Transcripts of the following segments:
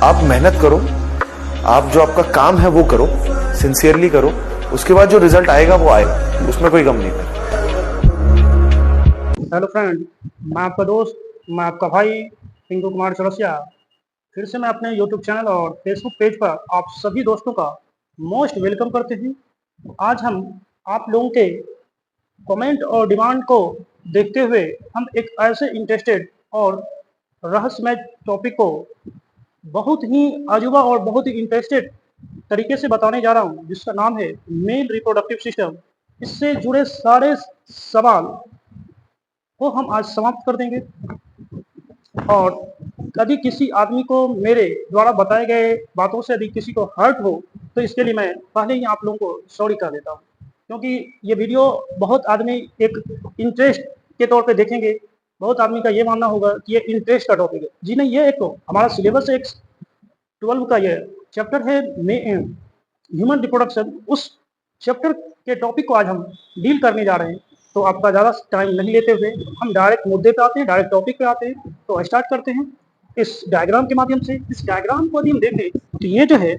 आप मेहनत करो, आप जो आपका काम है वो करो, सिंसियरली करो, उसके बाद जो रिजल्ट आएगा वो आएगा, उसमें कोई गम नहीं है। हेलो फ्रेंड, मैं आपका दोस्त, मैं आपका भाई पिंकू कुमार चौरसिया। फिर से मैं अपने यूट्यूब चैनल और फेसबुक पेज पर आप सभी दोस्तों का मोस्ट वेलकम करते हैं। आज हम आप लोगों के कमेंट और डिमांड को देखते हुए हम एक ऐसे इंटरेस्टेड और रहस्यमय टॉपिक को बहुत ही अजूबा और बहुत ही इंटरेस्टेड तरीके से बताने जा रहा हूँ, जिसका नाम है मेल रिप्रोडक्टिव सिस्टम। इससे जुड़े सारे सवाल को हम आज समाप्त कर देंगे। और यदि किसी आदमी को मेरे द्वारा बताए गए बातों से यदि किसी को हर्ट हो, तो इसके लिए मैं पहले ही आप लोगों को सॉरी कर देता हूँ, क्योंकि ये वीडियो बहुत आदमी एक इंटरेस्ट के तौर पे देखेंगे। बहुत आदमी का ये मानना होगा कि ये इंटरेस्ट का टॉपिक है। जी नहीं, ये एक तो हमारा सिलेबस एक 12 का ये चैप्टर है ह्यूमन रिप्रोडक्शन। उस चैप्टर के टॉपिक को आज हम डील करने जा रहे हैं। तो आपका ज़्यादा टाइम नहीं लेते हुए हम डायरेक्ट मुद्दे पे आते हैं, डायरेक्ट टॉपिक पे आते हैं। तो स्टार्ट करते हैं इस डायग्राम के माध्यम से। इस डायग्राम को यदि हम देखें तो ये जो है,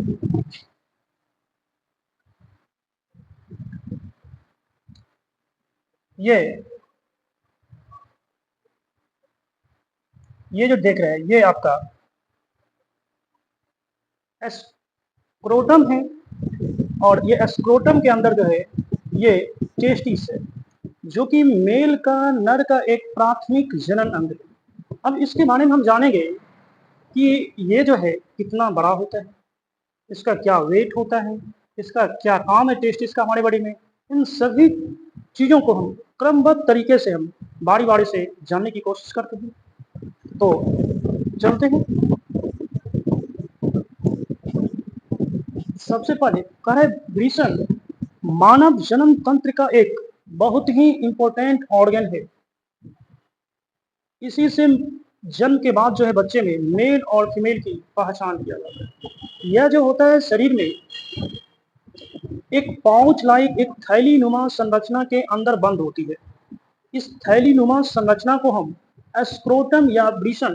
ये ये जो देख रहे हैं, ये आपका स्क्रोटम है। और ये स्क्रोटम के अंदर जो है, ये टेस्टिस है, जो कि मेल का, नर का एक प्राथमिक जनन अंग है। अब इसके बारे में हम जानेंगे कि ये जो है कितना बड़ा होता है, इसका क्या वेट होता है, इसका क्या काम है टेस्टिस का हमारे बॉडी में। इन सभी चीज़ों को हम क्रमबद्ध तरीके से हम बारी बारी से जानने की कोशिश करते हैं। तो चलते हैं। सबसे पहले कह रहे वृषण मानव जन्म तंत्र का एक बहुत ही इंपॉर्टेंट ऑर्गन है। इसी से जन्म के बाद जो है बच्चे में मेल और फीमेल की पहचान किया जाता है। यह जो होता है शरीर में एक पाउच लाइक एक थैली नुमा संरचना के अंदर बंद होती है। इस थैली नुमा संरचना को हम स्क्रोटम या वृषण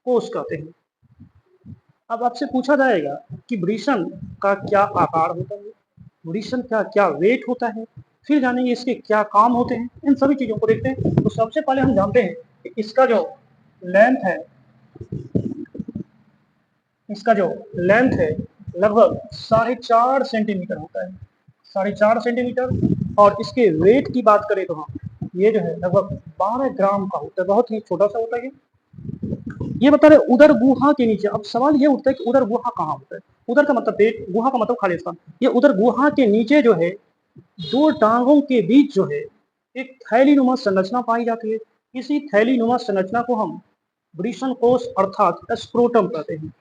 कोश कहते हैं। अब आपसे पूछा जाएगा कि वृषण का क्या आकार होता है, वृषण का क्या वेट होता है, फिर जानेंगे इसके क्या काम होते हैं। इन सभी चीजों को देखते हैं। तो सबसे पहले हम जानते हैं कि इसका जो लेंथ है, इसका जो लेंथ है लगभग 4.5 सेंटीमीटर होता है, 4.5 सेंटीमीटर। और इसके वेट की बात करें तो हम ये जो है लगभग 12 ग्राम का होता है, बहुत ही छोटा सा होता है। ये बता रहे उदर गुहा के नीचे। अब सवाल ये उठता है कि उदर गुहा कहाँ होता है। उदर का मतलब पेट, गुहा का मतलब खाली स्थान। ये उदर गुहा के नीचे जो है, दो टांगों के बीच जो है एक थैलीनुमा संरचना पाई जाती है। इसी थैलीनुमा संरचना को हम वृषण कोश अर्थात स्क्रोटम कहते हैं।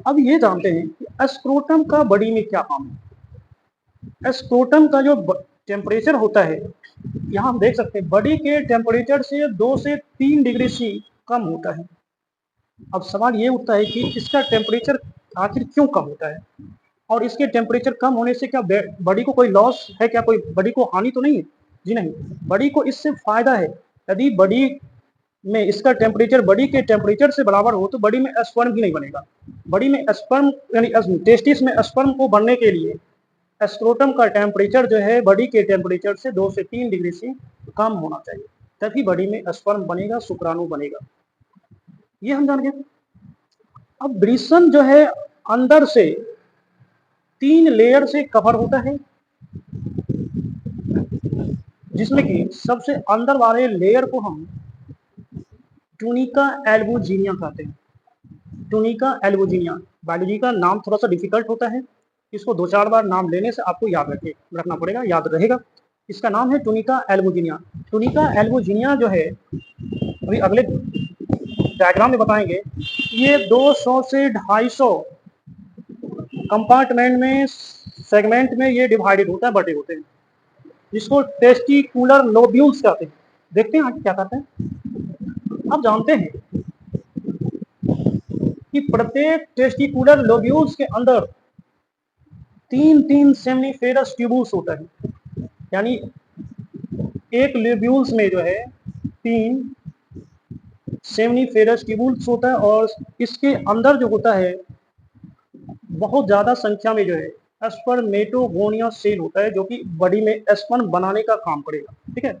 अब ये जानते हैं कि स्क्रोटम का बॉडी में क्या काम है। स्क्रोटम का जो टेम्परेचर होता है, यहाँ हम देख सकते हैं बॉडी के टेम्परेचर से 2 से 3 डिग्री सी कम होता है। अब सवाल ये उठता है कि इसका टेम्परेचर आखिर क्यों कम होता है, और इसके टेम्परेचर कम होने से क्या बॉडी को कोई लॉस है, क्या कोई बॉडी को हानि तो नहीं है। जी नहीं, बॉडी को इससे फायदा है। यदि बॉडी में इसका टेम्परेचर बॉडी के टेम्परेचर से बराबर हो तो बॉडी में स्पर्म भी नहीं बनेगा। बॉडी में स्पर्म यानी टेस्टिस में स्पर्म को बनने के लिए स्क्रोटम का टेम्परेचर जो है बॉडी के टेम्परेचर से 2 से 3 डिग्री से कम होना चाहिए, तभी बॉडी में स्पर्म बनेगा, शुक्राणु बनेगा। ये हम जान गए। अब वृषण जो है अंदर से 3 लेयर से कवर होता है, जिसमें कि सबसे अंदर वाले लेयर को हम टूनिका एल्बुजिनिया कहते हैं। टूनिका एल्बुजिनिया बायोलॉजी का नाम थोड़ा सा डिफिकल्ट होता है, इसको 2-4 बार नाम लेने से आपको याद रखना पड़ेगा, याद रहेगा। इसका नाम है टूनिका एल्बुजिनिया। टूनिका एल्बुजिनिया जो है, अभी अगले डायग्राम में बताएंगे, ये 200 से 250 कंपार्टमेंट में, सेगमेंट में ये डिवाइडेड होता है, बटे होते हैं, जिसको टेस्टिकुलर लोब्यूल्स कहते हैं। देखते हैं आगे क्या कहते हैं। अब जानते हैं कि प्रत्येक टेस्टिकुलर लोब्यूल्स के अंदर 3 सेमिनिफेरस ट्यूबुल्स होता है। यानी एक लोब्यूल्स में जो है 3 सेमनीफेरस ट्यूबुल्स होता है और इसके अंदर जो होता है बहुत ज़्यादा संख्या में जो है स्पर्मेटोगोनिया सेल होता है जो कि बॉडी में स्पर्म बनाने का काम करेगा। ठीक है,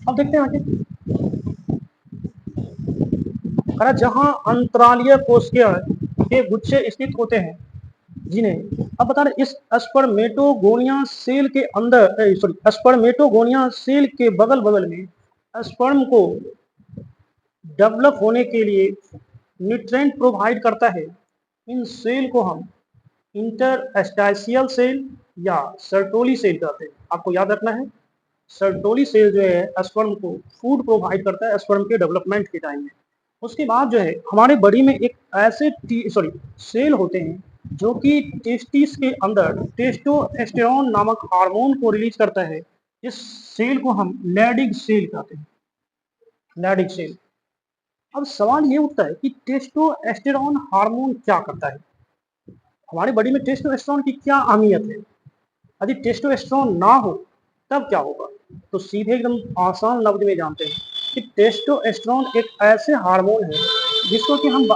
अब देखते हैं आगे। जहां अंतरालीय कोशिका के गुच्छे स्थित होते हैं जिन्हें अब बता रहे इस स्पर्मेटोगोनिया सेल के अंदर सॉरी स्पर्मेटोगोनिया सेल के बगल बगल में स्पर्म को डेवलप होने के लिए न्यूट्रिएंट प्रोवाइड करता है। इन सेल को हम इंटरस्टाइशियल सेल या सर्टोली सेल कहते हैं। आपको याद रखना है, सर्टोली सेल जो है स्पर्म को फूड प्रोवाइड करता है स्पर्म के डेवलपमेंट के टाइम में। उसके बाद जो है हमारे बॉडी में एक ऐसे सेल होते हैं जो कि टेस्टिस के अंदर टेस्टोस्टेरोन नामक हार्मोन को रिलीज करता है। इस सेल को हम लैडिग सेल कहते हैं, लैडिग सेल। अब सवाल ये उठता है कि टेस्टोस्टेरोन हार्मोन क्या करता है, हमारी बॉडी में टेस्टोस्टेरोन की क्या अहमियत है, यदि टेस्टोस्टेरोन ना हो तब क्या होगा। तो सीधे एकदम आसान लफ्ज में जानते हैं कि टेस्टोस्टेरोन एक ऐसे हार्मोन है जिसको कि हम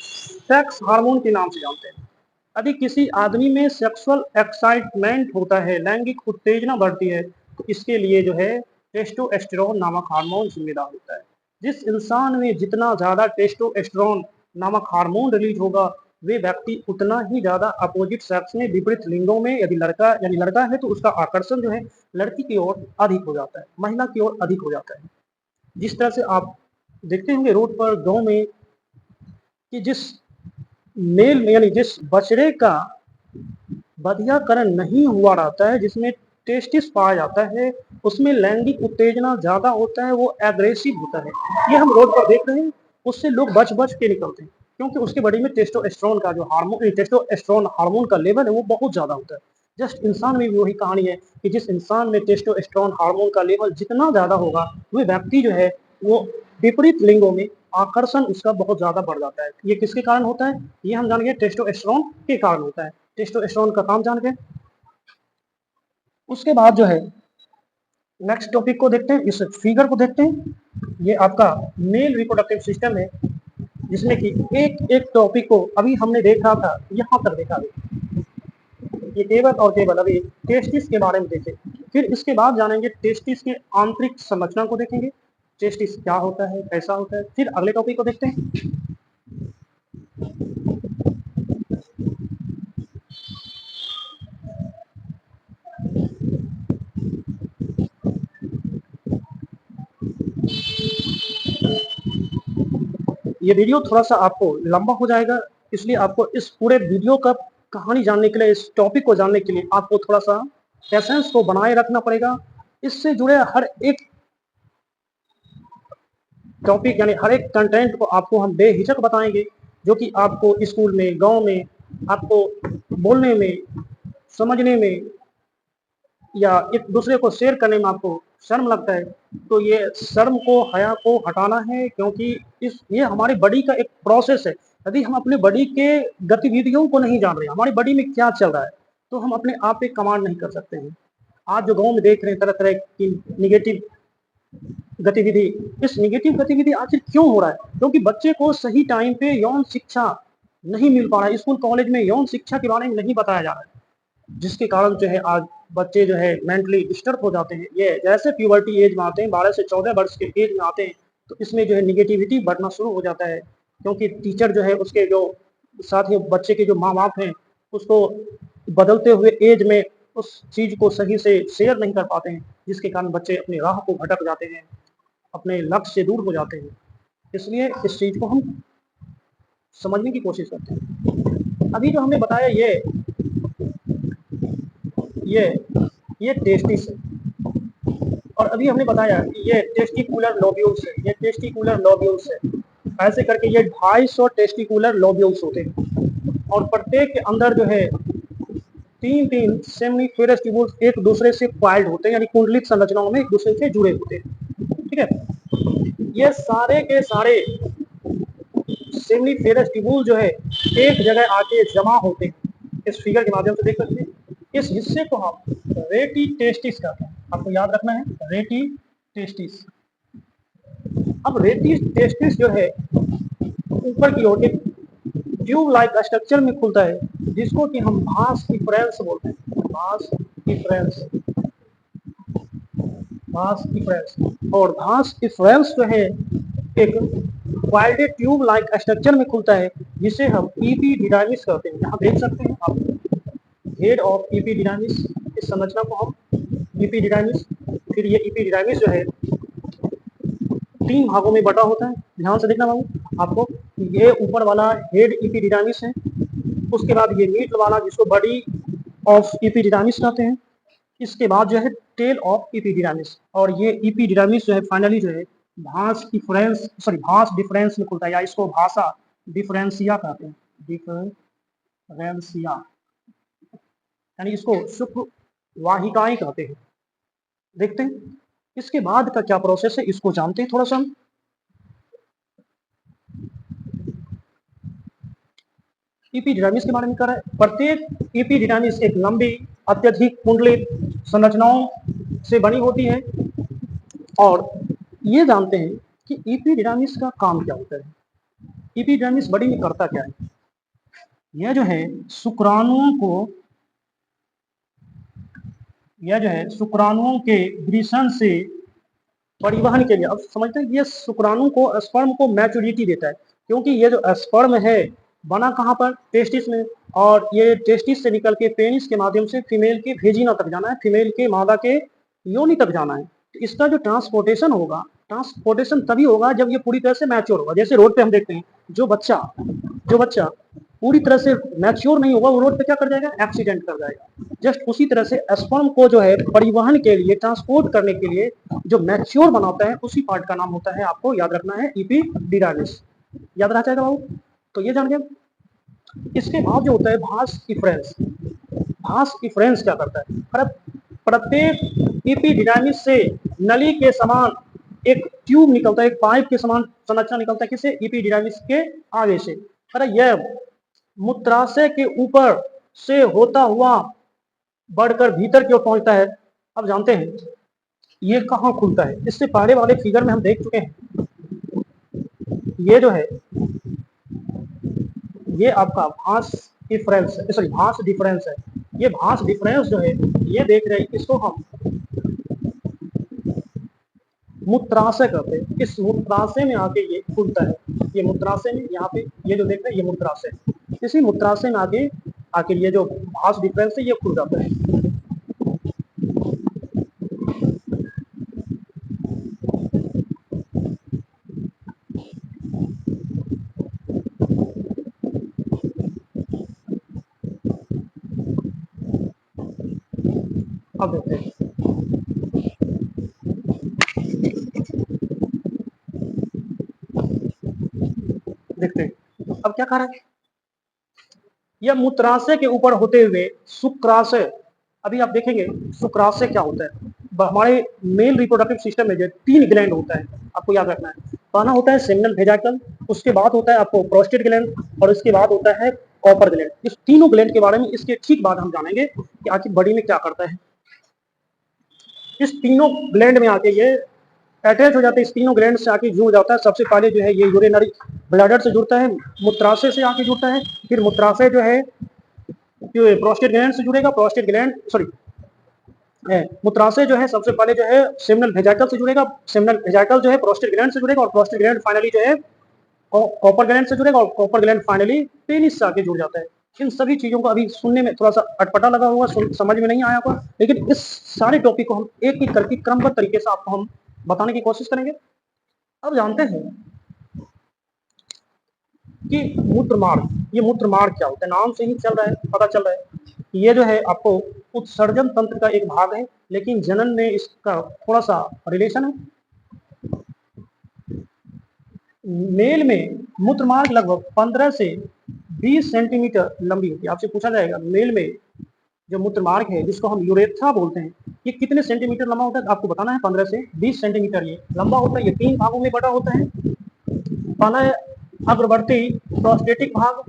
सेक्स हार्मोन के नाम से जानते हैं। यदि किसी आदमी में सेक्सुअल एक्साइटमेंट होता है, लैंगिक उत्तेजना बढ़ती है, तो इसके लिए जो है टेस्टोस्टेरोन नामक हार्मोन जिम्मेदार होता है। जिस इंसान में जितना ज़्यादा टेस्टोस्टेरोन नामक हार्मोन रिलीज होगा वे व्यक्ति उतना ही ज़्यादा अपोजिट सेक्स में विपरीत लिंगों में, यदि लड़का है तो उसका आकर्षण जो है लड़की की ओर अधिक हो जाता है, महिला की ओर अधिक हो जाता है। जिस तरह से आप देखते होंगे रोड पर गांव में कि जिस मेल में यानी जिस बछड़े का बधियाकरण नहीं हुआ रहता है, जिसमें टेस्टिस पाया जाता है, उसमें लैंगिक उत्तेजना ज़्यादा होता है, वो एग्रेसिव होता है। ये हम रोड पर देख रहे हैं, उससे लोग बच के निकलते हैं क्योंकि उसके बॉडी में टेस्टोस्टेरोन का जो टेस्टोस्टेरोन हार्मोन का लेवल है वो बहुत ज़्यादा होता है। जस्ट इंसान में भी वही कहानी है कि जिस इंसान में टेस्टोस्टेरोन हार्मोन का लेवल जितना ज़्यादा होगा वह व्यक्ति जो है वो विपरीत लिंगों में आकर्षण उसका बहुत ज़्यादा बढ़ जाता है। ये किसके कारण होता है, ये हम जान गए टेस्टोस्टेरोन के कारण होता है। टेस्टोस्टेरोन का काम जान गए। उसके बाद जो है नेक्स्ट टॉपिक को देखते हैं, इस फिगर को देखते हैं। ये आपका मेल रिप्रोडक्टिव सिस्टम है जिसमें कि एक एक टॉपिक को अभी हमने देखा था, यहाँ तक देखा ये केवल और केवल अभी टेस्टिस के बारे में देखे। फिर इसके बाद जानेंगे टेस्टिस के आंतरिक संरचना को देखेंगे, टेस्टिस क्या होता है, कैसा होता है। फिर अगले टॉपिक को देखते हैं। ये वीडियो थोड़ा सा आपको लंबा हो जाएगा, इसलिए आपको इस पूरे वीडियो का कहानी जानने के लिए, इस टॉपिक को जानने के लिए आपको थोड़ा सा पेशेंस को बनाए रखना पड़ेगा। इससे जुड़े हर एक टॉपिक यानी हर एक कंटेंट को आपको हम बेहिचक बताएंगे, जो कि आपको स्कूल में, गांव में, आपको बोलने में, समझने में या एक दूसरे को शेयर करने में आपको शर्म लगता है, तो ये शर्म को, हया को हटाना है, क्योंकि ये हमारी बॉडी का एक प्रोसेस है। यदि हम अपने बॉडी के गतिविधियों को नहीं जान रहे, हमारी बॉडी में क्या चल रहा है, तो हम अपने आप पे कमांड नहीं कर सकते हैं। आज जो गांव में देख रहे हैं तरह तरह की निगेटिव गतिविधि, इस निगेटिव गतिविधि आखिर क्यों हो रहा है? क्योंकि बच्चे को सही टाइम पे यौन शिक्षा नहीं मिल पा रहा है, स्कूल कॉलेज में यौन शिक्षा के बारे में नहीं बताया जा रहा है, जिसके कारण जो है आज बच्चे जो है मेंटली डिस्टर्ब हो जाते हैं। ये जैसे प्यूबर्टी एज में आते हैं, 12 से 14 वर्ष के एज में आते हैं, तो इसमें जो है निगेटिविटी बढ़ना शुरू हो जाता है, क्योंकि टीचर जो है उसके जो साथ ही बच्चे के जो माँ बाप हैं उसको बदलते हुए एज में उस चीज को सही से शेयर नहीं कर पाते हैं, जिसके कारण बच्चे अपनी राह को भटक जाते हैं, अपने लक्ष्य से दूर हो जाते हैं। इसलिए इस चीज को हम समझने की कोशिश करते हैं। अभी जो हमने बताया ये टेस्टिस है, और अभी हमने बताया ये टेस्टिकुलर लोब्यूल्स है, ये टेस्टिकुलर लोब्यूल्स है। ऐसे करके ये 250 टेस्टिकुलर लोब्यूल्स होते हैं, और प्रत्येक के अंदर जो है 3 सेमिनिफेरस ट्यूब्यूल्स एक दूसरे से कॉइल्ड होते हैं, यानी कुंडलित संरचनाओं में एक दूसरे से जुड़े होते हैं। ठीक है, ये सारे के सारे सेमिनिफेरस ट्यूब्यूल जो है एक जगह आके जमा होते हैं। इस फिगर के माध्यम से देख सकते हैं। इस हिस्से को हम रेटी टेस्टिस कहते हैं। आपको याद रखना है, रेटी टेस्टिस। अब रेटिस टेस्टिस जो है ऊपर की ओर एक ट्यूब लाइक स्ट्रक्चर में खुलता है, जिसको कि हम भास डिफरेंस बोलते हैं। भास डिफरेंस, भास डिफरेंस। और भास डिफरेंस जो है एक वाइडेड ट्यूब लाइक स्ट्रक्चर में खुलता है, जिसे हम एपिडिडाइमिस कहते हैं। यहाँ देख सकते हैं आप हेड ऑफ एपिडिडाइमिस, इस संरचना को हम एपिडिडाइमिस। फिर ये एपिडिडाइमिस जो है 3 भागों में बटा होता है। ध्यान से देखना बाबू आपको, ये ऊपर वाला हेड एपिडिडाइमिस है, उसके बाद ये नीचे वाला जिसको बॉडी ऑफ एपिडिडाइमिस कहते हैं, इसके बाद जो है टेल ऑफ एपिडिडाइमिस, और ये एपिडिडाइमिस जो है फाइनली जो है भास डिफरेंस में खुलता है, या इसको भाषा डिफरेंशिया कहते हैं। डिफरेंशिया यानी इसको शुक्र वाहिकाएं कहते हैं। देखते हैं इसके बाद का क्या प्रोसेस है, इसको जानते हैं थोड़ा सा हम। एपिडिडाइमिस के बारे में कर रहा है। प्रत्येक एपिडिडाइमिस एक लंबी अत्यधिक कुंडलित संरचनाओं से बनी होती है, और ये जानते हैं कि एपिडिडाइमिस का काम क्या होता है। एपिडिडाइमिस बॉडी में करता क्या है। यह जो है शुक्राणुओं के वृषण से परिवहन के लिए, अब समझते हैं ये शुक्राणु को स्पर्म को मैच्योरिटी देता है, क्योंकि ये जो स्पर्म है बना कहाँ पर, टेस्टिस में, और ये टेस्टिस से निकल के पेनिस के माध्यम से फीमेल के भेजिना तक जाना है, फीमेल के मादा के योनि तक जाना है। तो इसका जो ट्रांसपोर्टेशन तभी होगा जब ये पूरी तरह से मैच्योर होगा। जैसे रोड पे हम देखते हैं जो बच्चा पूरी तरह से मैच्योर नहीं होगा, वो रोड पे क्या कर जाएगा, एक्सीडेंट कर जाएगा। जस्ट उसी तरह से स्पर्म को जो है परिवहन के लिए, ट्रांसपोर्ट करने के लिए जो मैच्योर बनाता है, उसी पार्ट का नाम होता है, आपको याद रखना है, एपिडिडाइमिस। याद रह जाएगा बाबू, तो ये जान गए। इसके बाद जो होता है भास डिफरेंस। भास डिफरेंस क्या करता है, प्रत्येक एपिडिडाइमिस से नली के समान एक ट्यूब निकलता है, एक पाइप के समान संरचना निकलता है, किसे, एपिडिडाइमिस के आगे से। यह मूत्राशय के ऊपर से होता हुआ बढ़कर भीतर की ओर पहुंचता है। अब जानते हैं ये कहाँ खुलता है। इससे पहले वाले फिगर में हम देख चुके हैं, ये जो है ये आपका भास डिफरेंस है। ये भास डिफरेंस जो है, ये देख रहे हैं, इसको हम मूत्राशय कहते हैं। इस मूत्राशय में आके ये खुलता है। ये मूत्राशय में, यहाँ पे ये जो देख रहे हैं ये मूत्राशय, इसी मूत्राशय में आके ये जो भास डिफरेंस है ये खुल जाता है। अब देखते हैं, अब क्या कह रहा है, यह मूत्राशय के ऊपर होते हुए शुक्राशय। अभी आप देखेंगे शुक्राशय क्या होता है। हमारे मेल रिप्रोडक्टिव सिस्टम में जो 3 ग्लैंड होता है, आपको याद रखना है। पहला होता है सेमिनल वेजाइकल, उसके बाद होता है आपको प्रोस्टेट ग्लैंड, और उसके बाद होता है कॉपर ग्लैंड। इस तीनों ग्लैंड के बारे में इसके ठीक बाद हम जानेंगे कि आखिर बॉडी में क्या करता है। इस तीनों ग्लैंड में आके ये अटैच हो जाते हैं, इस तीनों ग्लैंड से आके जुड़ जाता है। सबसे पहले जो है ये यूरिनरी ब्लैडर से जुड़ता है, मूत्राशय से आके जुड़ता है, फिर मूत्राशय जो है प्रोस्टेट ग्लैंड से जुड़ेगा, मूत्राशय जो है सबसे पहले जो है सेमिनल वेजाइकल से जुड़ेगा, सेमिनल वेजाइकल जो है प्रोस्टेट ग्लैंड से जुड़ेगा, और प्रोस्टेट ग्लैंड फाइनली जो है कॉपर ग्लैंड से जुड़ेगा, और कॉपर ग्लैंड फाइनली पेनिस से आके जुड़ जाता है। इन सभी चीजों को अभी सुनने में थोड़ा सा अटपटा लगा होगा, समझ में नहीं आया होगा, लेकिन इस सारे टॉपिक को हम एक एक करके क्रमबद्ध तरीके से आपको हम बताने की कोशिश करेंगे। अब जानते हैं कि मूत्रमार्ग, ये मूत्रमार्ग क्या होता है। नाम से ही पता चल रहा है, ये जो है आपको उत्सर्जन तंत्र का एक भाग है, लेकिन जनन में इसका थोड़ा सा रिलेशन है। मेल में मूत्रमार्ग लगभग 15 से 20 सेंटीमीटर लंबी होती है। आपसे पूछा जाएगा मेल में जो मूत्रमार्ग है, जिसको हम यूरेथ्रा बोलते हैं, ये कितने सेंटीमीटर लंबा होता है, आपको बताना है। 15 से 20 सेंटीमीटर ये लंबा होता है। ये 3 भागों में बटा होता है। पहला है अग्रवर्ती प्रोस्टेटिक भाग,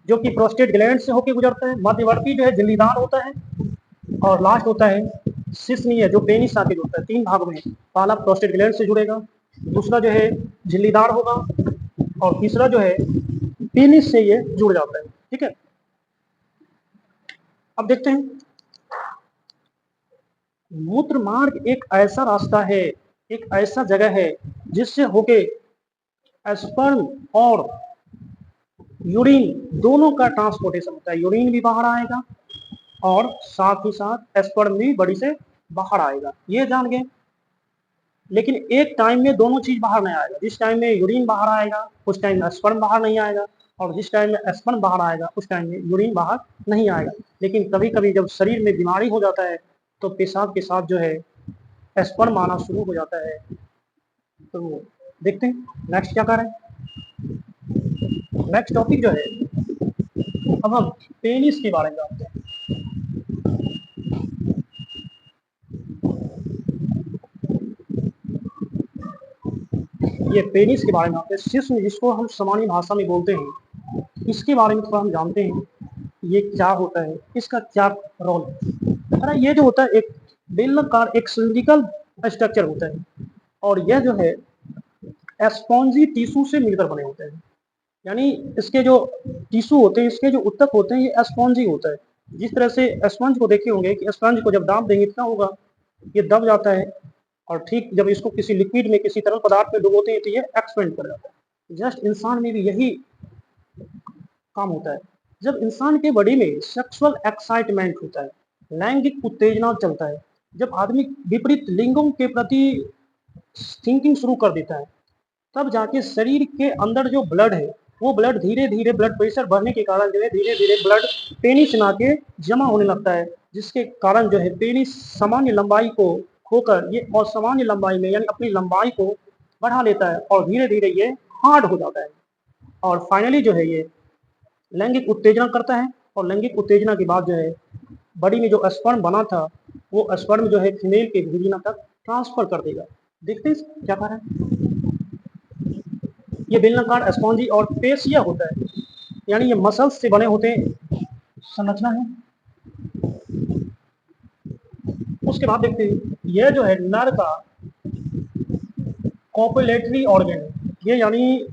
जो कि प्रोस्टेट ग्लैंड से होकर गुजरता है। मध्यवर्ती जो है झिल्लीदार होता है, और लास्ट होता है शिश्नीय, जो पेनिस आके जुड़ता है। 3 भाग में, पहला प्रोस्टेट ग्लैंड से जुड़ेगा, दूसरा जो है झिल्लीदार होगा, और तीसरा जो है पेनिस से ये जुड़ जाता है। ठीक है, अब देखते हैं, मूत्र मार्ग एक ऐसा रास्ता है, एक ऐसा जगह है जिससे होके स्पर्म और यूरिन दोनों का ट्रांसपोर्टेशन होता है। यूरिन भी बाहर आएगा और साथ ही साथ स्पर्म भी बॉडी से बाहर आएगा, ये जान गए। लेकिन एक टाइम में दोनों चीज बाहर नहीं आएगा। जिस टाइम में यूरिन बाहर आएगा उस टाइम में स्पर्म बाहर नहीं आएगा, और जिस टाइम में स्पर्म बाहर आएगा उस टाइम में यूरिन बाहर नहीं आएगा। लेकिन कभी कभी जब शरीर में बीमारी हो जाता है तो पेशाब के साथ जो है स्पर्म आना शुरू हो जाता है। तो देखते हैं नेक्स्ट क्या कर रहे हैं। नेक्स्ट टॉपिक जो है, अब हम पेनिस के बारे में जानते हैं। ये पेनिस के बारे में जानते हैं, शिश्न जिसको हम सामान्य भाषा में बोलते हैं, इसके बारे में थोड़ा हम जानते हैं। ये क्या होता है, इसका क्या रोल है। अरे ये जो होता है एक बेलनाकार एक सिलिंड्रिकल स्ट्रक्चर होता है, और यह जो है स्पॉन्जी टिश्यू से मिलकर बने होते हैं। यानी इसके जो टिश्यू होते हैं, इसके जो उत्तक होते हैं, ये स्पॉन्जी होता है। जिस तरह से स्पंज को देखे होंगे कि स्पंज को जब दाब देंगे क्या होगा, ये दब जाता है, और ठीक जब इसको किसी लिक्विड में किसी तरल पदार्थ में डुबोते हैं तो ये एक्सपेंड कर जाता है। जस्ट इंसान में भी यही काम होता है। जब इंसान के बॉडी में सेक्सुअल एक्साइटमेंट होता है, लैंगिक उत्तेजना चलता है, जब आदमी विपरीत लिंगों के प्रति थिंकिंग शुरू कर देता है, तब जाके शरीर के अंदर जो ब्लड है वो ब्लड धीरे धीरे ब्लड प्रेशर बढ़ने के कारण जो है धीरे धीरे ब्लड पेनिस में आके जमा होने लगता है, जिसके कारण जो है पेनिस सामान्य लंबाई को खोकर ये असामान्य लंबाई में यानी अपनी लंबाई को बढ़ा लेता है, और धीरे धीरे ये हार्ड हो जाता है, और फाइनली जो है ये लैंगिक उत्तेजना करता है। और लैंगिक उत्तेजना के बाद जो है बॉडी में जो स्पर्म बना था वो स्पर्म जो है फीमेल के वुजिना तक ट्रांसफर कर देगा। देखते हैं क्या कर रहा है। ये बेलनाकार स्पॉन्जी और पेशिया होता है, यानी ये मसल्स से बने होते हैं, संरचना है। उसके बाद देखते हैं यह जो है नर का कॉपुलेटरी ऑर्गन है, ये यानी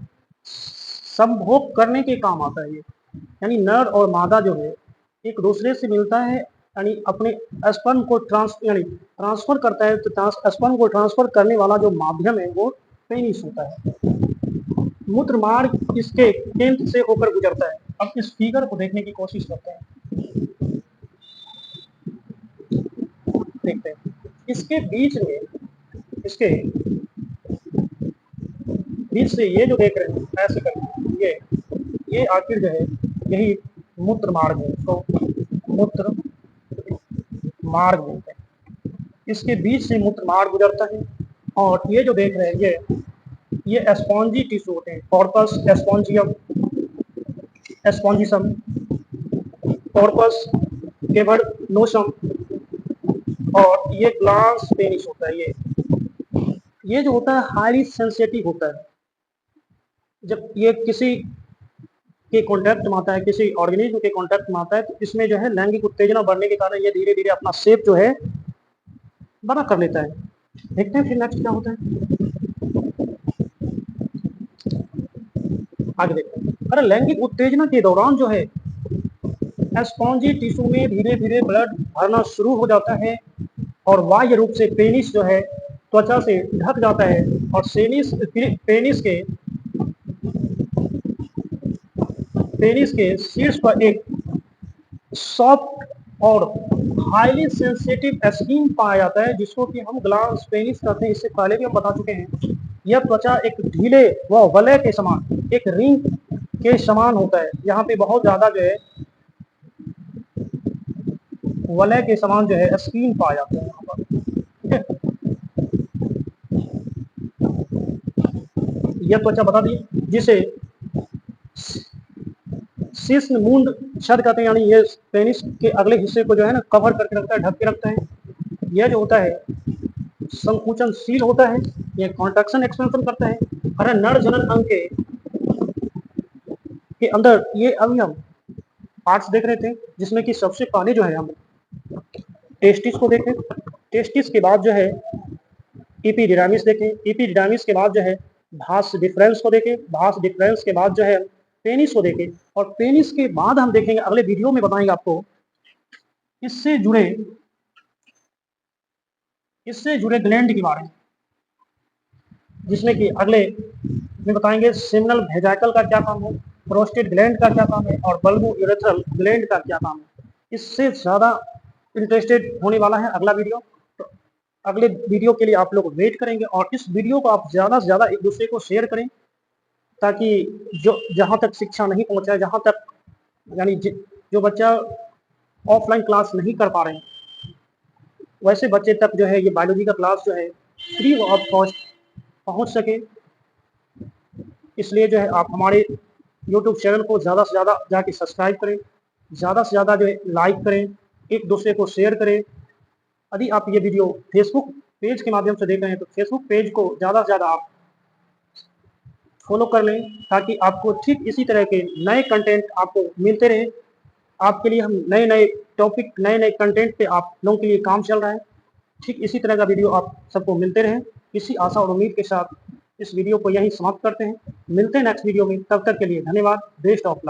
संभोग करने के काम आता है। ये यानी नर और मादा जो है एक दूसरे से मिलता है, यानी अपने स्पर्म को ट्रांसफर करता है। तो स्पर्म को ट्रांसफर करने वाला जो माध्यम है वो पेनिस होता है। मूत्र मार्ग इसके केंद्र से होकर गुजरता है। अब इस फिगर को देखने की कोशिश करते हैं, देखते हैं इसके बीच में, इसके बीच से ये जो देख रहे हैं ऐसे करके ये आखिर जो है यही मूत्र मार्ग है, तो मूत्र मार्ग बोलते हैं। इसके बीच से मूत्र मार्ग गुजरता है, और ये जो देख रहे हैं ये स्पॉन्जी टिश्यू होते हैं, कॉर्पस स्पॉन्जियम, स्पॉन्जिसम, कॉर्पस केवर्नोसम, और ये ग्लांस पेनिस होता है। ये जो होता है हाईली सेंसिटिव होता है। जब ये किसी के कांटेक्ट में आता है, किसी ऑर्गेनिज्म के कांटेक्ट में आता है, तो इसमें जो है लैंगिक उत्तेजना बढ़ने के कारण ये धीरे धीरे अपना शेप जो है बना कर लेता है। देखते हैं फिर नेक्स्ट क्या होता है, आगे देखते हैं। अरे लैंगिक उत्तेजना के दौरान जो है स्पॉन्जी टिश्यू में धीरे धीरे ब्लड भरना शुरू हो जाता है, और बाह्य रूप से पेनिस जो है त्वचा से ढक जाता है, और पेनिस के शीर्ष पर एक सॉफ्ट और हाईली सेंसिटिव स्किन पाया जाता है, जिसको कि हम ग्लांस पेनिस कहते हैं। इससे पहले भी हम बता चुके हैं। यह त्वचा एक ढीले व वलय के समान, एक रिंग के समान होता है। यहाँ पे बहुत ज्यादा जो है वलय के समान जो है स्किन पाया जाता है यहाँ पर, ठीक है। यह त्वचा बता दी जिसे शीर्ष मूंड छद कहते हैं, यानी ये पेनिस के अगले हिस्से को जो है ना कवर करके रखता है, ढक के रखता है। यह जो होता है संकुचनशील होता है, यह कॉन्ट्रैक्शन एक्सपेंशन करता है। अरे नर जनन अंग के अंदर ये अभी हम पार्ट्स देख रहे थे, जिसमें कि सबसे पहले जो है हम टेस्टिस को देखें। टेस्टिस के बाद जो है एपिडिडाइमिस देखें, एपिडिडाइमिस के बाद जो है भास डिफरेंस को देखें, भास डिफरेंस के बाद जो है पेनिस को देखें, और पेनिस के बाद हम देखेंगे, अगले वीडियो में बताएंगे आपको इससे जुड़े ग्लैंड के बारे में, जिसमें कि अगले में बताएंगे सेमिनल वेजाइकल का क्या काम है, प्रोस्टेट ग्लैंड का क्या काम है, और बल्बो यूरेथ्रल ग्लैंड का क्या काम है। इससे ज़्यादा इंटरेस्टेड होने वाला है अगला वीडियो, तो अगले वीडियो के लिए आप लोग वेट करेंगे, और इस वीडियो को आप ज़्यादा से ज़्यादा एक दूसरे को शेयर करें, ताकि जो जहाँ तक शिक्षा नहीं पहुँचा है, जहाँ तक यानी जो बच्चा ऑफलाइन क्लास नहीं कर पा रहे हैं, वैसे बच्चे तक जो है ये बायोलॉजी का क्लास जो है फ्री ऑफ कॉस्ट पहुँच सके। इसलिए जो है आप हमारे यूट्यूब चैनल को ज़्यादा से ज़्यादा जाके सब्सक्राइब करें, ज़्यादा से ज़्यादा जो है लाइक करें, एक दूसरे को शेयर करें। यदि आप ये वीडियो फेसबुक पेज के माध्यम से देख रहे हैं, तो फेसबुक पेज को ज़्यादा से ज़्यादा आप फॉलो कर लें, ताकि आपको ठीक इसी तरह के नए कंटेंट आपको मिलते रहे। आपके लिए हम नए नए टॉपिक, नए नए कंटेंट पे आप लोगों के लिए काम चल रहा है। ठीक इसी तरह का वीडियो आप सबको मिलते रहें। इसी आशा और उम्मीद के साथ इस वीडियो को यहीं समाप्त करते हैं। मिलते हैं नेक्स्ट वीडियो में, तब तक के लिए धन्यवाद। Best of luck.